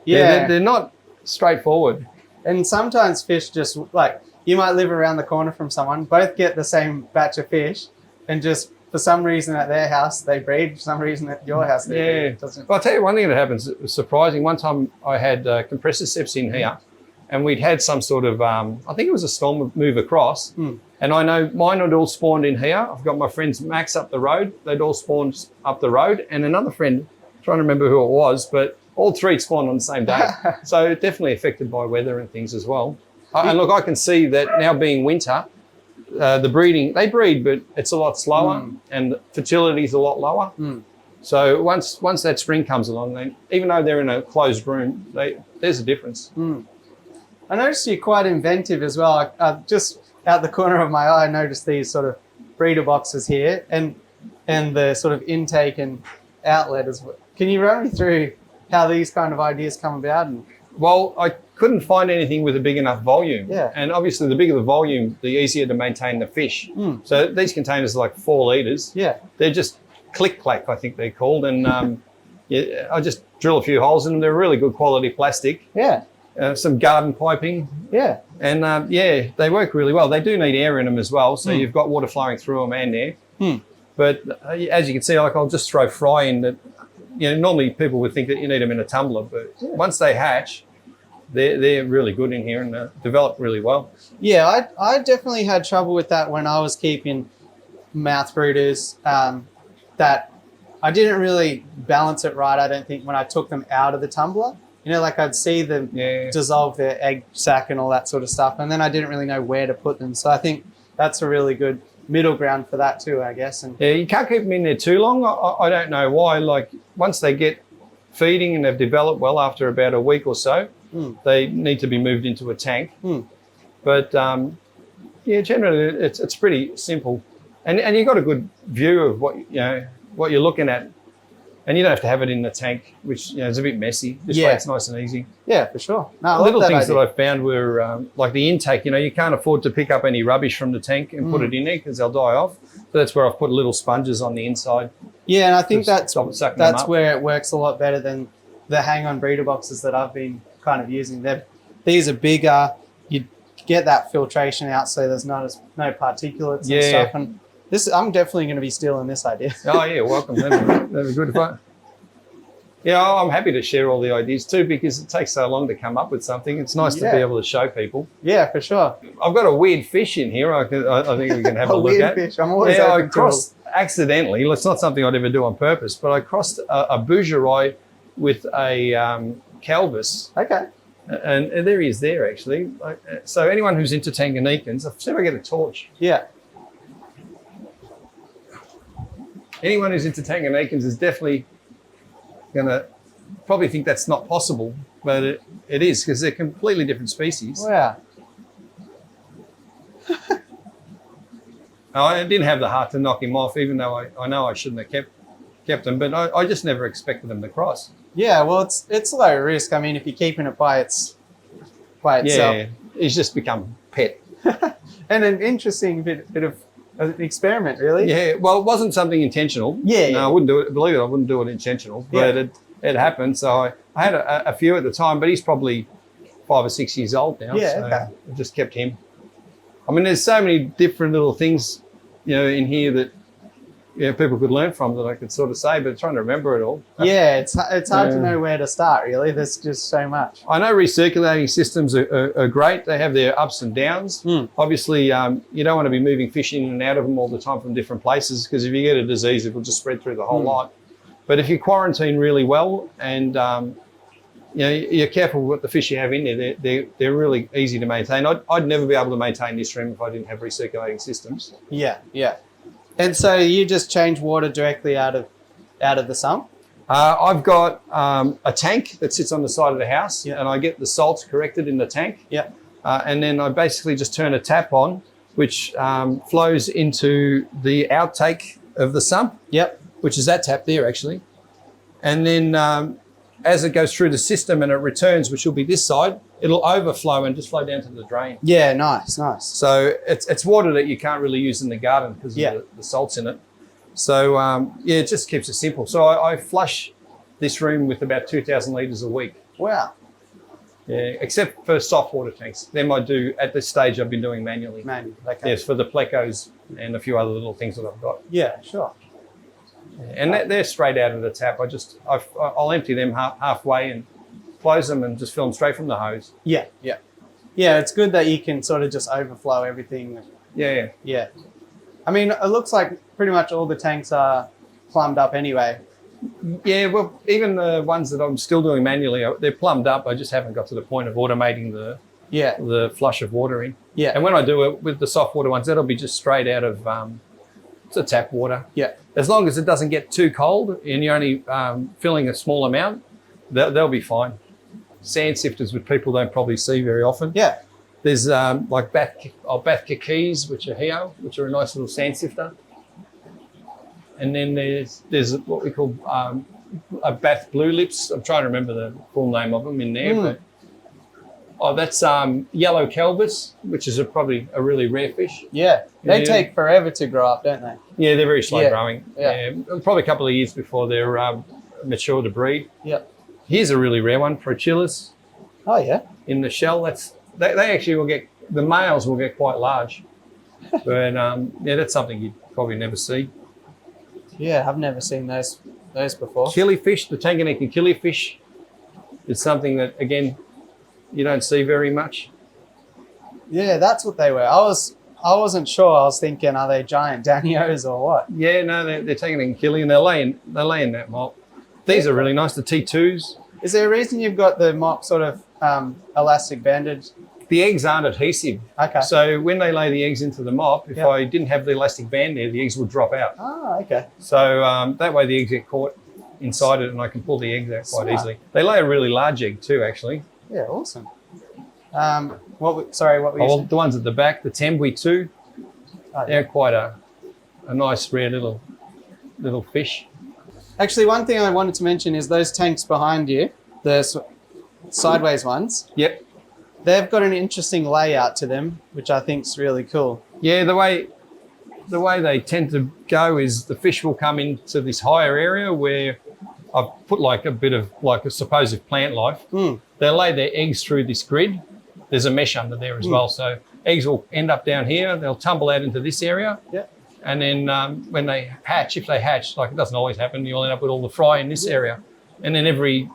Yeah. They're not straightforward. And sometimes fish just, like, you might live around the corner from someone, both get the same batch of fish, and just for some reason at their house they breed, for some reason at your house they breed. Well, I'll tell you one thing that happens that was surprising. One time I had compressor seps in here, and we'd had some sort of, I think it was a storm move across, and I know mine had all spawned in here. I've got my friends Max up the road, they'd all spawned up the road, and another friend, trying to remember who it was, but all three spawned on the same day. So definitely affected by weather and things as well. And look, I can see that now being winter, the breeding, they breed, but it's a lot slower and fertility is a lot lower. So once that spring comes along, even though they're in a closed room, there's a difference. I noticed you're quite inventive as well. Just out the corner of my eye, I noticed these sort of breeder boxes here and the sort of intake and outlet as well. Can you run me through how these kind of ideas come about? Well, I couldn't find anything with a big enough volume. Yeah. And obviously the bigger the volume, the easier to maintain the fish. So these containers are like 4 litres. Yeah. They're just click-clack, I think they're called. And I just drill a few holes in them. They're really good quality plastic. Yeah. Some garden piping. Yeah. And they work really well. They do need air in them as well. So you've got water flowing through them and air. But as you can see, like I'll just throw fry in that. You know, normally people would think that you need them in a tumbler, but once they hatch, they're really good in here and develop really well. Yeah, I definitely had trouble with that when I was keeping mouth brooders, that I didn't really balance it right, I don't think, when I took them out of the tumbler. You know, like I'd see them dissolve their egg sac and all that sort of stuff, and then I didn't really know where to put them. So I think that's a really good middle ground for that too, I guess. And yeah, you can't keep them in there too long. I don't know why. Like once they get feeding and they've developed well after about a week or so, they need to be moved into a tank. But yeah, generally it's pretty simple, and you've got a good view of what you're looking at, and you don't have to have it in the tank, which is a bit messy. This way it's nice and easy. Yeah, for sure. No, little things that I found were like the intake. You can't afford to pick up any rubbish from the tank and put it in there because they'll die off. So that's where I've put little sponges on the inside. Yeah, and I think that's where it works a lot better than the hang-on breeder boxes that I've been kind of using. These are bigger. You get that filtration out, so there's no particulates and stuff. And I'm definitely going to be stealing this idea. Oh yeah, welcome. That'd be good fun. Yeah, I'm happy to share all the ideas too, because it takes so long to come up with something. It's nice to be able to show people. Yeah, for sure. I've got a weird fish in here. I think we can have a look at. A weird fish. I'm always I crossed accidentally. It's not something I'd ever do on purpose, but I crossed a bougerai with a calvus. Okay. And there he is there, actually. So anyone who's into Tanganyikans, I'll see if I get a torch. Yeah. Anyone who's into Tanganyikans is definitely going to probably think that's not possible, but it is, because they're completely different species. Wow. I didn't have the heart to knock him off, even though I know I shouldn't have kept them, but I just never expected them to cross. Yeah, well, it's low risk. I mean, if you're keeping it by itself. Yeah, he's just become pet. And an interesting bit of an experiment, really. Yeah, well, it wasn't something intentional. Yeah. No, I wouldn't do it. Believe it, I wouldn't do it intentional, but it happened. So I had a few at the time, but he's probably 5 or 6 years old now. Yeah, so okay. I just kept him. I mean, there's so many different little things, in here that, people could learn from that I could sort of say, but trying to remember it all. Yeah, it's hard to know where to start, really. There's just so much. I know recirculating systems are great. They have their ups and downs. Obviously, you don't want to be moving fish in and out of them all the time from different places, because if you get a disease, it will just spread through the whole lot. But if you quarantine really well and you're careful with the fish you have in there, they're really easy to maintain. I'd never be able to maintain this room if I didn't have recirculating systems. Yeah, yeah. And so you just change water directly out of the sump? I've got a tank that sits on the side of the house, and I get the salts corrected in the tank. Yeah. And then I basically just turn a tap on, which flows into the outtake of the sump. Yep. Which is that tap there, actually. And then as it goes through the system and it returns, which will be this side, it'll overflow and just flow down to the drain. Yeah, nice, nice. So it's water that you can't really use in the garden because of the salts in it. So it just keeps it simple. So I flush this room with about 2,000 litres a week. Wow. Yeah, except for soft water tanks. Them I do, at this stage, I've been doing manually. Manually, okay. Yes, for the Plecos and a few other little things that I've got. Yeah, sure. And they're straight out of the tap. I'll empty them halfway and close them and just fill them straight from the hose. Yeah, yeah. Yeah, it's good that you can sort of just overflow everything. Yeah, yeah. I mean, it looks like pretty much all the tanks are plumbed up anyway. Yeah, well, even the ones that I'm still doing manually, they're plumbed up. I just haven't got to the point of automating the flush of water in. Yeah. And when I do it with the soft water ones, that'll be just straight out of the tap water. Yeah. As long as it doesn't get too cold and you're only filling a small amount, they'll be fine. Sand sifters, which people don't probably see very often. Yeah. There's like Bath keys, which are here, which are a nice little sand sifter. And then there's what we call a Bath blue lips. I'm trying to remember the full name of them in there. But, that's yellow kelvis, which is probably a really rare fish. Yeah, they take forever to grow up, don't they? Yeah, they're very slow growing. Yeah. Probably a couple of years before they're mature to breed. Yep. Here's a really rare one, Prochilus. Oh yeah. In the shell, they actually will get, the males will get quite large. But that's something you'd probably never see. Yeah, I've never seen those before. Killifish, the Tanganyikan killifish, is something that, again, you don't see very much. Yeah, that's what they were. I wasn't sure. I was thinking, are they giant Danios or what? Yeah, no, they're Tanganyikan killie, and they lay in that mop. These are really nice, the T2s. Is there a reason you've got the mop sort of elastic banded? The eggs aren't adhesive. Okay. So when they lay the eggs into the mop, if I didn't have the elastic band there, the eggs would drop out. Oh, okay. So that way the eggs get caught inside it and I can pull the eggs out quite easily. They lay a really large egg too, actually. Yeah, awesome. What were you saying? The ones at the back, the Tembui too. They're quite a nice rare little fish. Actually, one thing I wanted to mention is those tanks behind you, the sideways ones. Yep. They've got an interesting layout to them, which I think is really cool. Yeah, the way they tend to go is the fish will come into this higher area where I've put like a bit of like a supposed plant life. They'll lay their eggs through this grid. There's a mesh under there as well. So eggs will end up down here. They'll tumble out into this area. Yeah. And then when they hatch, if they hatch, like it doesn't always happen, you'll end up with all the fry in this area. And then every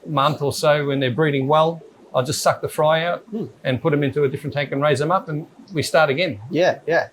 month or so when they're breeding well, I'll just suck the fry out and put them into a different tank and raise them up and we start again. Yeah, yeah.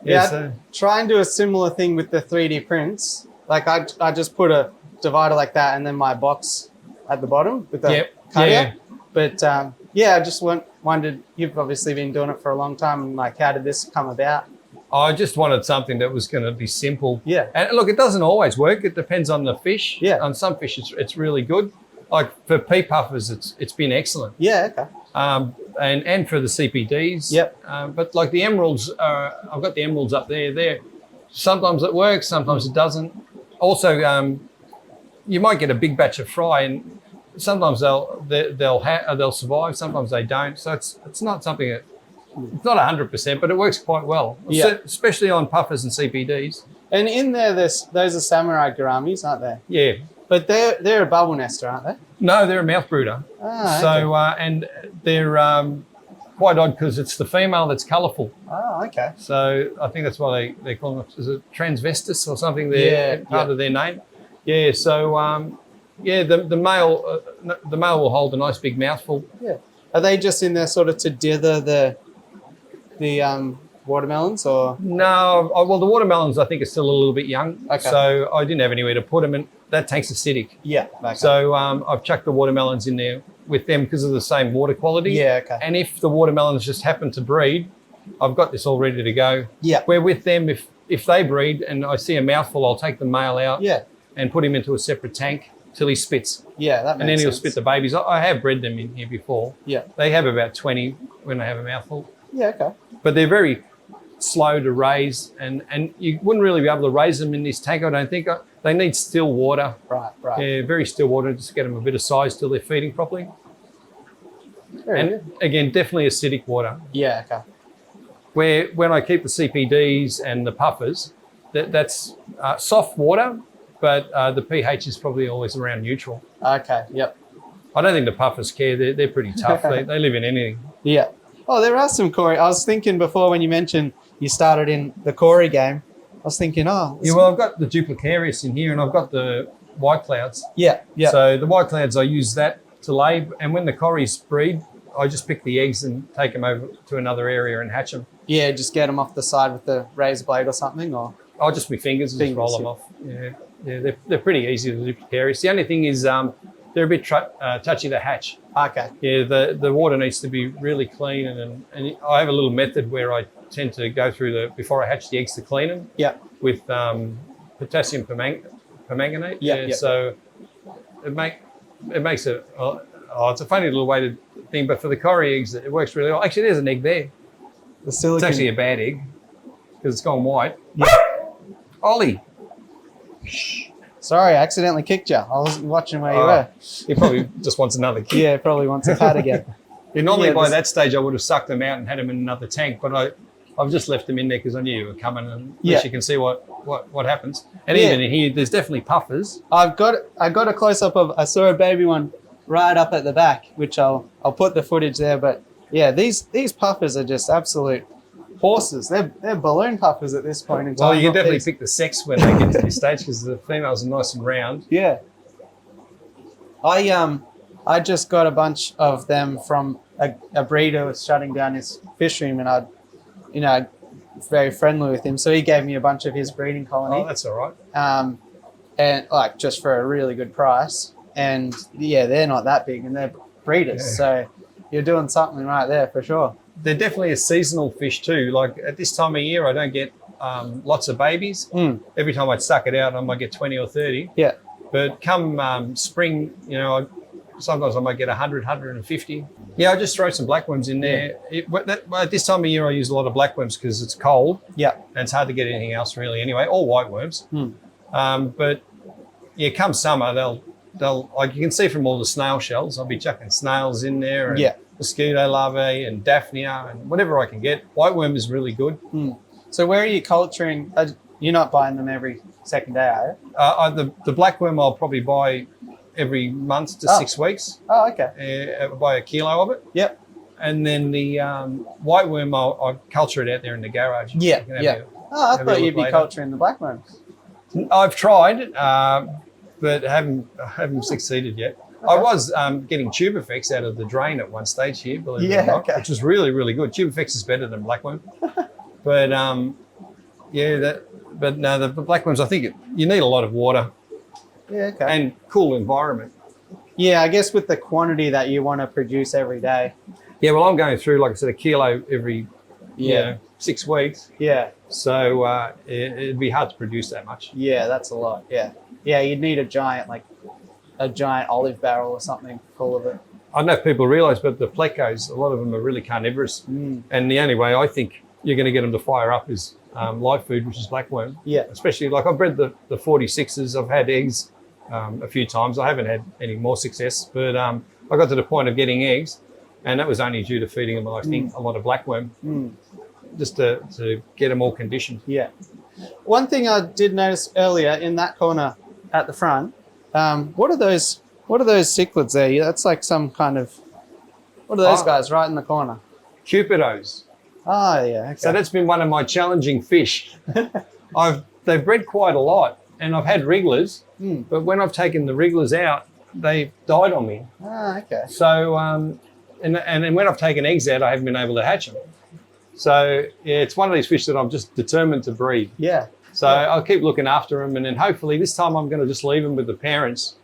Yeah, so try and do a similar thing with the 3D prints. Like I just put a divider like that and then my box at the bottom with the cutout. Yeah. But I just wondered, you've obviously been doing it for a long time, like how did this come about? I just wanted something that was going to be simple. Yeah. And look, it doesn't always work. It depends on the fish. Yeah. On some fish, it's really good. Like for Pea Puffers, it's been excellent. Yeah, okay. And for the CPDs. Yep. But like the emeralds, I've got the emeralds up there. Sometimes it works, sometimes it doesn't. Also, you might get a big batch of fry, and sometimes they'll survive, sometimes they don't. So it's not something that, it's not 100%, but it works quite well. Yeah. Especially on puffers and CPDs. And in there, those are samurai gouramis, aren't they? Yeah. But they're a bubble nester, aren't they? No, they're a mouth brooder. Ah, so, okay. And they're, quite odd because it's the female that's colourful. Oh, okay. So I think that's why they call them, is it transvestis or something? Part of their name. Yeah. So the male will hold a nice big mouthful. Yeah. Are they just in there sort of to dither the watermelons, or? No, well, the watermelons I think are still a little bit young. Okay. So I didn't have anywhere to put them, and that tank's acidic. Yeah. Okay. So I've chucked the watermelons in there with them because of the same water quality. Yeah. Okay. And if the watermelons just happen to breed, I've got this all ready to go. Yeah. Where with them, if they breed and I see a mouthful, I'll take the male out. Yeah. And put him into a separate tank till he spits. Yeah, that makes sense. And then he'll spit the babies. I have bred them in here before. Yeah. They have about 20 when they have a mouthful. Yeah. Okay. But they're very slow to raise, and you wouldn't really be able to raise them in this tank, I don't think. They need still water. Right. Yeah, very still water, just to get them a bit of size till they're feeding properly. Very good. Again, definitely acidic water. Yeah. Okay. Where when I keep the CPDs and the puffers, that's soft water, but the pH is probably always around neutral. Okay. Yep. I don't think the puffers care. They're pretty tough. they live in anything. Yeah. Oh, there are some Corey. I was thinking before when you mentioned you started in the Corey game, I was thinking, Yeah, well, I've got the duplicarius in here, and I've got the white clouds. Yeah. Yeah. So the white clouds, I use that to lay, and when the Corys breed, I just pick the eggs and take them over to another area and hatch them. Yeah, just get them off the side with the razor blade or something, or? I'll just my fingers and just roll them off. Yeah, they're pretty easy, the duplicarius. The only thing is they're a bit touchy to hatch. Okay. Yeah, the water needs to be really clean, and I have a little method where I tend to go through before I hatch the eggs to clean them. Yeah. With potassium permanganate. Yeah. So it makes it. It's a funny little way to thing, but for the Corey eggs, it works really well. Actually, there's an egg there. The silicon. It's actually a bad egg because it's gone white. Yeah. Ollie. Sorry, I accidentally kicked you. I wasn't watching where you were. He probably just wants another kick. Yeah, probably wants a pat again. Normally by that stage I would have sucked them out and had them in another tank, but I've just left them in there because I knew you were coming, and at least you can see what happens. And even in here, there's definitely puffers. I got a close up of, I saw a baby one right up at the back, which I'll put the footage there. But yeah, these puffers are just absolute horses. They're balloon puffers at this point in time. Well, you can definitely pick the sex when they get to this stage because the females are nice and round. Yeah. I just got a bunch of them from a breeder who was shutting down his Fishroom, and very friendly with him. So he gave me a bunch of his breeding colony. Oh, that's all right. And like just for a really good price. And yeah, they're not that big and they're breeders. Yeah. So you're doing something right there for sure. They're definitely a seasonal fish too. Like at this time of year, I don't get lots of babies. Every time I suck it out, I might get 20 or 30. Yeah. But come spring, sometimes I might get 100, 150. Yeah, I just throw some blackworms in there. Yeah. At this time of year, I use a lot of blackworms because it's cold. Yeah. And it's hard to get anything else really anyway, or whiteworms. But yeah, come summer, they'll like you can see from all the snail shells, I'll be chucking snails in there and mosquito larvae and daphnia and whatever I can get. Whiteworm is really good. So where are you culturing? You're not buying them every second day, are you? The blackworm I'll probably buy every month to 6 weeks. Oh, okay. I'll buy a kilo of it. Yep. And then the whiteworm, I'll culture it out there in the garage. Yeah, I thought you'd be culturing the blackworms. I've tried, but haven't succeeded yet. Okay. I was getting tubifex out of the drain at one stage here, believe it or not, which was really, really good. Tubifex is better than blackworm. But no, the blackworms, I think you need a lot of water. Yeah, okay. And cool environment. Yeah, I guess with the quantity that you want to produce every day. Yeah, well, I'm going through, like I said, a kilo every 6 weeks. Yeah. So it'd be hard to produce that much. Yeah, that's a lot. Yeah. Yeah, you'd need a giant olive barrel or something full of it. I don't know if people realise, but the Plecos, a lot of them are really carnivorous. And the only way I think you're going to get them to fire up is live food, which is blackworm. Yeah. Especially, like I've bred the 46s. I've had eggs a few times. I haven't had any more success, but I got to the point of getting eggs, and that was only due to feeding them, I think, a lot of blackworm, just to get them all conditioned. Yeah. One thing I did notice earlier in that corner at the front, what are those cichlids there? That's like some kind of, what are those guys right in the corner? cupidos. Oh, yeah. Okay. So that's been one of my challenging fish. They've bred quite a lot, and I've had wrigglers, but when I've taken the wrigglers out, they died on me. Ah, okay. So, and then when I've taken eggs out, I haven't been able to hatch them. So yeah, it's one of these fish that I'm just determined to breed. Yeah. So I'll keep looking after them, and then hopefully this time I'm going to just leave them with the parents.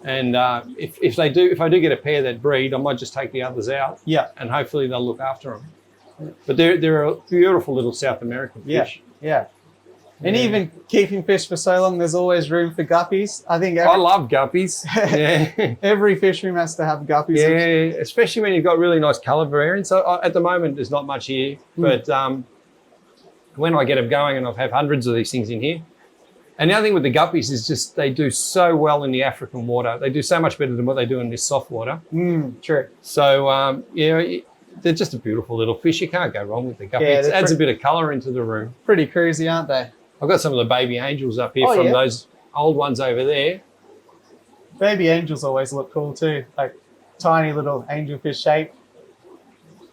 And if I do get a pair that breed, I might just take the others out. Yeah. And hopefully they'll look after them. But they're a beautiful little South American fish. Yeah. And even keeping fish for so long, there's always room for guppies. I think I love guppies. Yeah. every fish room has to have guppies. Yeah, especially when you've got really nice colour variants. So at the moment, there's not much here, but when I get them going, and I've had hundreds of these things in here. And the other thing with the guppies is just they do so well in the African water. They do so much better than what they do in this soft water. True. So they're just a beautiful little fish. You can't go wrong with the guppies. Yeah, it adds a bit of colour into the room. Pretty cruisy, aren't they? I've got some of the baby angels up here from those old ones over there. Baby angels always look cool too, like tiny little angelfish shape.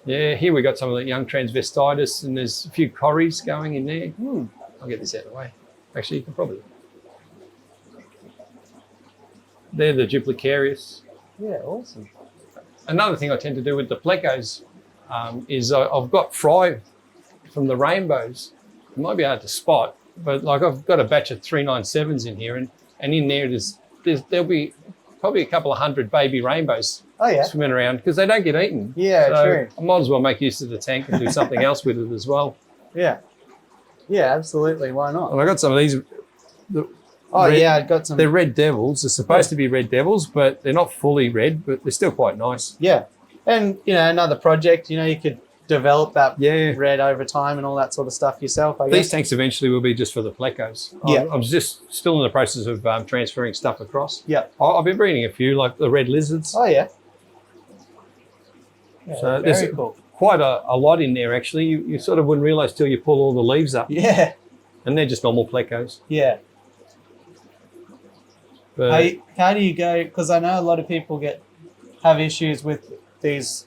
Yeah, here we got some of the young transvestitis, and there's a few corries going in there. I'll get this out of the way. Actually, you can probably. They're the duplicarius. Yeah, awesome. Another thing I tend to do with the plecos is I've got fry from the rainbows. It might be hard to spot, but like I've got a batch of 397s in here, and in there there'll be probably a couple of hundred baby rainbows swimming around because they don't get eaten. Yeah, so true. I might as well make use of the tank and do something else with it as well. Yeah. Yeah, absolutely. Why not? And I got some of these. I got some. They're red devils. They're supposed to be red devils, but they're not fully red, but they're still quite nice. Yeah. And, another project, you could develop that red over time and all that sort of stuff yourself, I guess. These tanks eventually will be just for the plecos. I'm just still in the process of transferring stuff across. Yeah. I've been breeding a few, like the red lizards. Oh, yeah. So very there's cool. Quite a lot in there, actually. You sort of wouldn't realise till you pull all the leaves up. Yeah. And they're just normal plecos. Yeah. But how do you go? Because I know a lot of people have issues with these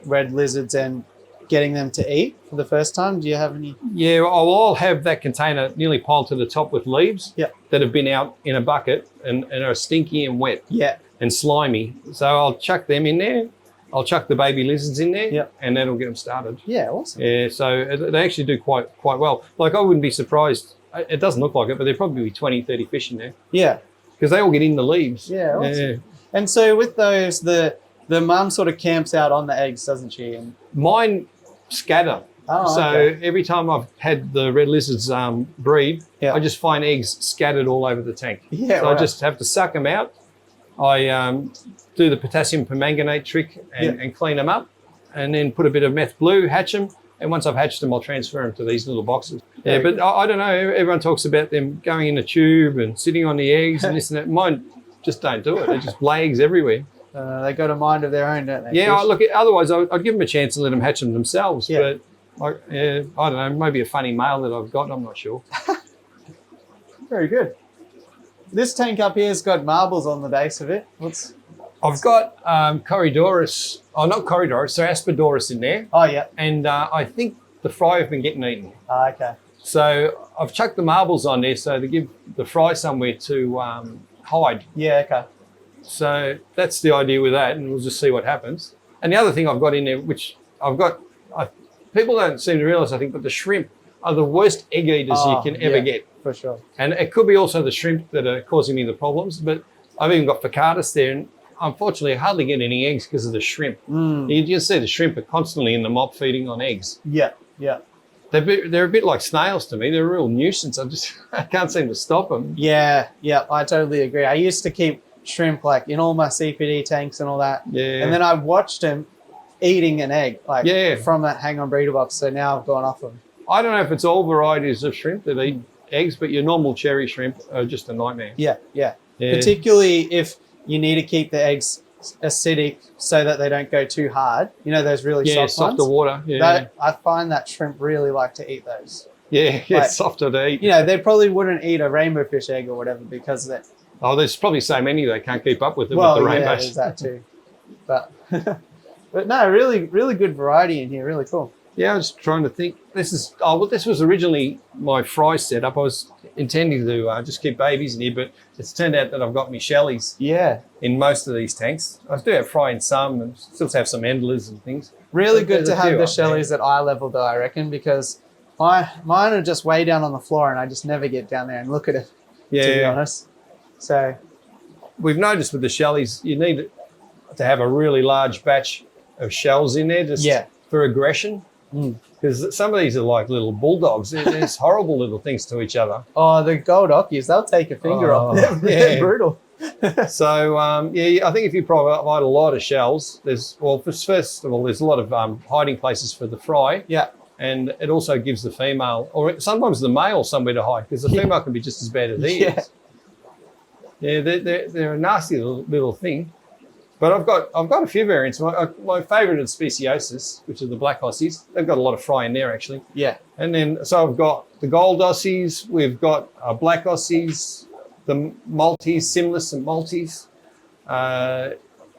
red lizards and getting them to eat for the first time. Do you have any? Yeah, I'll have that container nearly piled to the top with leaves that have been out in a bucket and are stinky and wet and slimy. So I'll chuck them in there. I'll chuck the baby lizards in there and that'll get them started. Yeah, awesome. Yeah, so they actually do quite well. Like I wouldn't be surprised. It doesn't look like it, but there'd probably be 20, 30 fish in there. Yeah. Because they all get in the leaves. Yeah, awesome. Yeah. And so with those, the mum sort of camps out on the eggs, doesn't she? And mine scatter. Oh, so every time I've had the red lizards breed, I just find eggs scattered all over the tank. Yeah, so I just have to suck them out. I do the potassium permanganate trick and clean them up, and then put a bit of meth blue, hatch them. And once I've hatched them, I'll transfer them to these little boxes. Yeah, but I don't know. Everyone talks about them going in a tube and sitting on the eggs and this and that. Mine just don't do it. They just lay eggs everywhere. They got a mind of their own, don't they? Yeah, look. Otherwise, I'd give them a chance and let them hatch them themselves. Yeah. But I don't know. Maybe a funny male that I've got. I'm not sure. Very good. This tank up here has got marbles on the base of it. I've got Corydorus, not Corydorus, so Aspidoris in there. Oh, yeah. And I think the fry have been getting eaten. Oh, okay. So I've chucked the marbles on there so to give the fry somewhere to hide. Yeah, okay. So that's the idea with that, and we'll just see what happens. And the other thing I've got in there, which people don't seem to realise, I think, but the shrimp are the worst egg eaters you can ever get. For sure. And it could be also the shrimp that are causing me the problems, but I've even got Ficcatus there, and unfortunately I hardly get any eggs because of the shrimp. You just see the shrimp are constantly in the mop feeding on eggs. Yeah, yeah. They're a bit like snails to me. They're a real nuisance. I can't seem to stop them. Yeah, yeah, I totally agree. I used to keep shrimp like in all my CPD tanks and all that. Yeah. And then I watched them eating an egg from that hang-on breeder box. So now I've gone off them. I don't know if it's all varieties of shrimp that eat eggs, but your normal cherry shrimp are just a nightmare. Yeah, yeah. Particularly if you need to keep the eggs acidic so that they don't go too hard. You know, those really soft ones? Softer water. Yeah. I find that shrimp really like to eat those. Yeah, like, softer to eat. You know, they probably wouldn't eat a rainbow fish egg or whatever because of that. Oh, there's probably so many they can't keep up with them with the rainbows. Yeah, there's that too. But But no, really, really good variety in here. Really cool. Yeah, I was trying to think. This was originally my fry setup. I was intending to just keep babies in here, but it's turned out that I've got my shellies in most of these tanks. I do have fry in some and still have some endlers and things. Really good to have the shellies at eye level though, I reckon, because mine are just way down on the floor and I just never get down there and look at it, to be honest. So we've noticed with the shellies, you need to have a really large batch of shells in there just for aggression. Because some of these are like little bulldogs. They're horrible little things to each other. Oh, the gold ockies, they'll take a finger off. They're brutal. So, I think if you provide a lot of shells, first of all, there's a lot of hiding places for the fry. Yeah. And it also gives the female, or sometimes the male, somewhere to hide, because the female can be just as bad as he is. Yeah, they're a nasty little thing. But I've got a few variants. My favourite is Speciosus, which are the black Aussies. They've got a lot of fry in there, actually. Yeah. And then, so I've got the gold Aussies. We've got black Aussies, the Maltese, Simless and Maltese,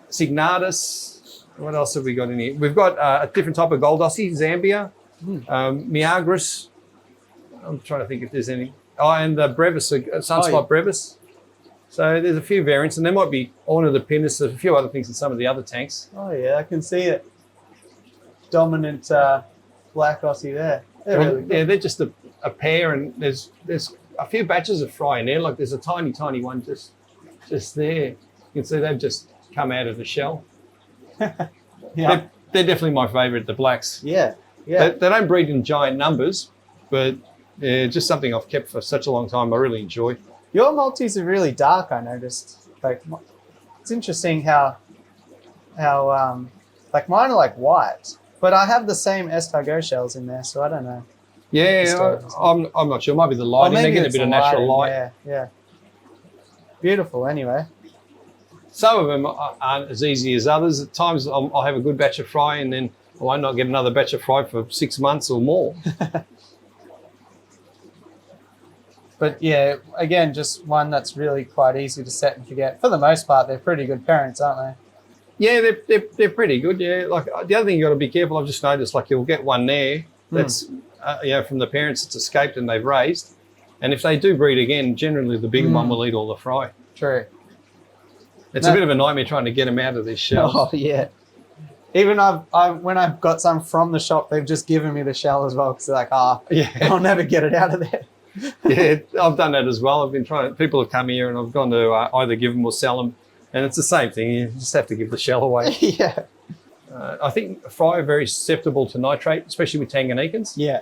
Signatus. What else have we got in here? We've got a different type of gold Aussie, Zambia, Miagris. I'm trying to think if there's any. Oh, and the Brevis, Sunspot Brevis. So there's a few variants, and there might be Orna the Pinus, a few other things in some of the other tanks. Oh yeah, I can see it. Dominant black Aussie there. They're really good. Yeah, they're just a pair, and there's a few batches of fry in there. Like there's a tiny one just there. You can see they've just come out of the shell. They're definitely my favourite, the blacks. Yeah. They don't breed in giant numbers, but just something I've kept for such a long time. I really enjoy. Your Maltese are really dark, I noticed. Like, it's interesting how like mine are like white, but I have the same escargot shells in there, so I don't know. Yeah, I'm not sure. It might be the lighting. They're getting a bit of natural light. Yeah. Beautiful, anyway. Some of them aren't as easy as others. At times, I'll have a good batch of fry, and then I might not get another batch of fry for 6 months or more. But yeah, again, just one that's really quite easy to set and forget. For the most part, they're pretty good parents, aren't they? Yeah, they're pretty good. Yeah, like the other thing you got to be careful. I've just noticed, like you'll get one there that's from the parents that's escaped and they've raised, and if they do breed again, generally the bigger one will eat all the fry. True. It's a bit of a nightmare trying to get them out of these shells. Oh yeah. Even when I've got some from the shop, they've just given me the shell as well because they're like, I'll never get it out of there. Yeah, I've done that as well. I've been trying. People have come here and I've gone to either give them or sell them, and it's the same thing. You just have to give the shell away. Yeah. I think fry are very susceptible to nitrate, especially with Tanganyikans. Yeah.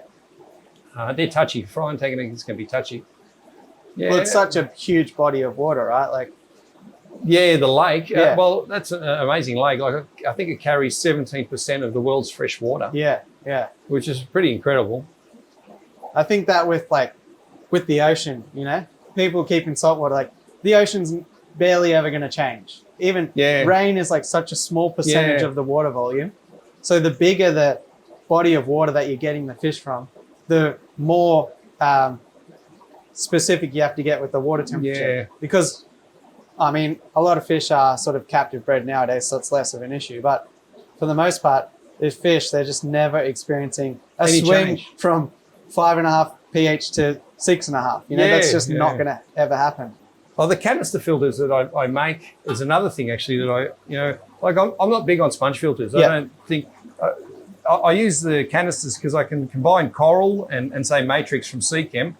They're touchy. Fry and Tanganyikans can be touchy. Yeah. Well, it's such a huge body of water, right? Like. Yeah, the lake. Yeah. Well, that's an amazing lake. Like I think it carries 17% of the world's fresh water. Yeah. Which is pretty incredible. I think that with the ocean, people keeping salt water, like the ocean's barely ever going to change. Even rain is like such a small percentage of the water volume. So the bigger the body of water that you're getting the fish from, the more specific you have to get with the water temperature. Yeah. Because, I mean, a lot of fish are sort of captive bred nowadays, so it's less of an issue. But for the most part, these fish, they're just never experiencing a swing from 5.5 pH to 6.5. That's just not going to ever happen. Well, the canister filters that I make is another thing actually that I'm not big on sponge filters. I don't think I use the canisters because I can combine coral and say matrix from Seachem,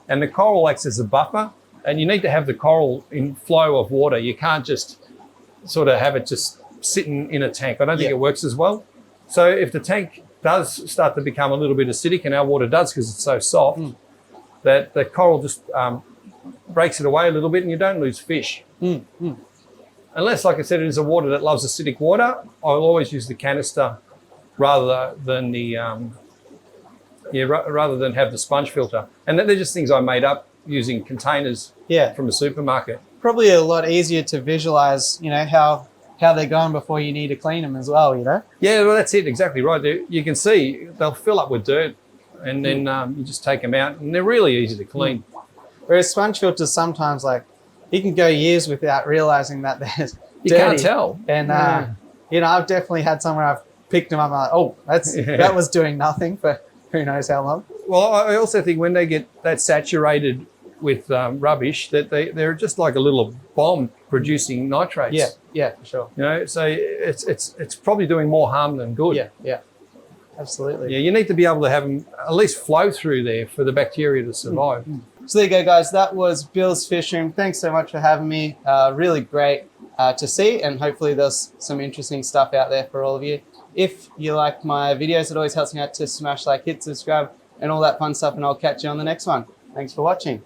and the coral acts as a buffer, and you need to have the coral in flow of water. You can't just sort of have it just sitting in a tank. I don't think it works as well. So if the tank does start to become a little bit acidic, and our water does because it's so soft, that the coral just breaks it away a little bit and you don't lose fish. Unless, like I said, it is a water that loves acidic water, I'll always use the canister rather than the rather than have the sponge filter. And they're just things I made up using containers from a supermarket. Probably a lot easier to visualize, how they're going before you need to clean them as well, Yeah, well, that's it, exactly right. You can see they'll fill up with dirt, and then you just take them out, and they're really easy to clean. Whereas sponge filters, sometimes, you can go years without realizing that there's You can't tell. And you know, I've definitely had somewhere I've picked them up. I'm like, oh, that was doing nothing for who knows how long. Well, I also think when they get that saturated with rubbish, that they're just like a little bomb producing nitrates. Yeah, for sure. You know, so it's probably doing more harm than good. Yeah, absolutely. Yeah, you need to be able to have them at least flow through there for the bacteria to survive. So there you go, guys. That was Bill's Fish Room. Thanks so much for having me. Really great to see, and hopefully there's some interesting stuff out there for all of you. If you like my videos, it always helps me out to smash like, hit subscribe, and all that fun stuff, and I'll catch you on the next one. Thanks for watching.